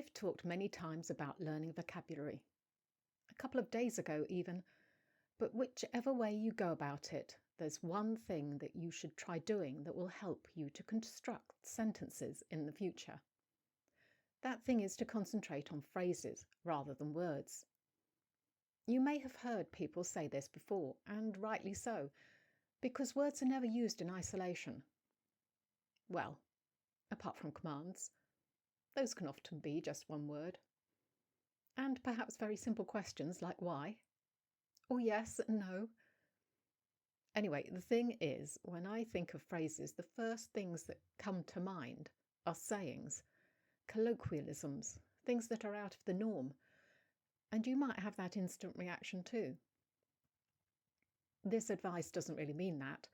I've talked many times about learning vocabulary, a couple of days ago even, but whichever way you go about it, there's one thing that you should try doing that will help you to construct sentences in the future. That thing is to concentrate on phrases rather than words. You may have heard people say this before, and rightly so, because words are never used in isolation. Well, apart from commands. Those can often be just one word. And perhaps very simple questions like why, or yes and no. Anyway, the thing is, when I think of phrases, the first things that come to mind are sayings, colloquialisms, things that are out of the norm. And you might have that instant reaction too. This advice doesn't really mean that.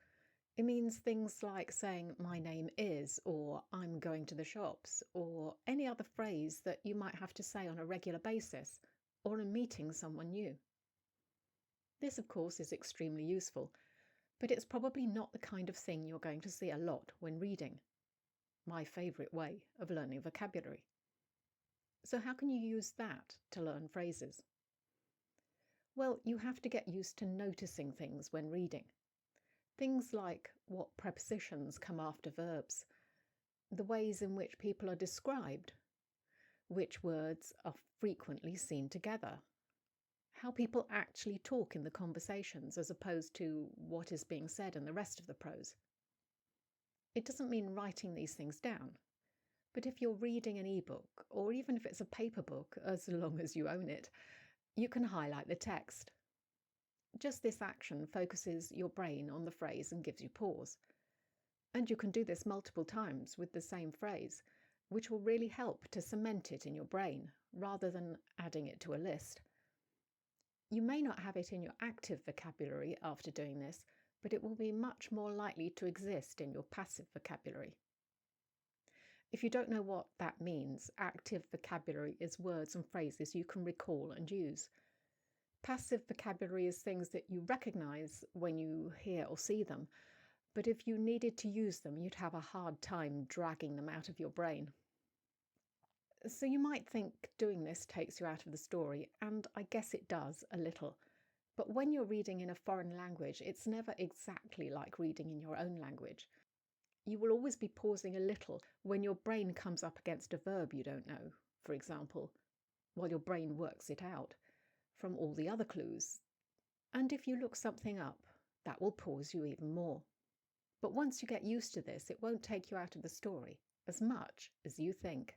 It means things like saying my name is, or I'm going to the shops, or any other phrase that you might have to say on a regular basis, or in meeting someone new. This, of course, is extremely useful, but it's probably not the kind of thing you're going to see a lot when reading. My favourite way of learning vocabulary. So how can you use that to learn phrases? Well, you have to get used to noticing things when reading. Things like what prepositions come after verbs, the ways in which people are described, which words are frequently seen together, how people actually talk in the conversations as opposed to what is being said in the rest of the prose. It doesn't mean writing these things down, but if you're reading an ebook, or even if it's a paper book, as long as you own it, you can highlight the text. Just this action focuses your brain on the phrase and gives you pause. And you can do this multiple times with the same phrase, which will really help to cement it in your brain, rather than adding it to a list. You may not have it in your active vocabulary after doing this, but it will be much more likely to exist in your passive vocabulary. If you don't know what that means, active vocabulary is words and phrases you can recall and use. Passive vocabulary is things that you recognise when you hear or see them, but if you needed to use them, you'd have a hard time dragging them out of your brain. So you might think doing this takes you out of the story, and I guess it does a little. But when you're reading in a foreign language, it's never exactly like reading in your own language. You will always be pausing a little when your brain comes up against a verb you don't know, for example, while your brain works it out from all the other clues. And if you look something up, that will pause you even more. But once you get used to this, it won't take you out of the story as much as you think.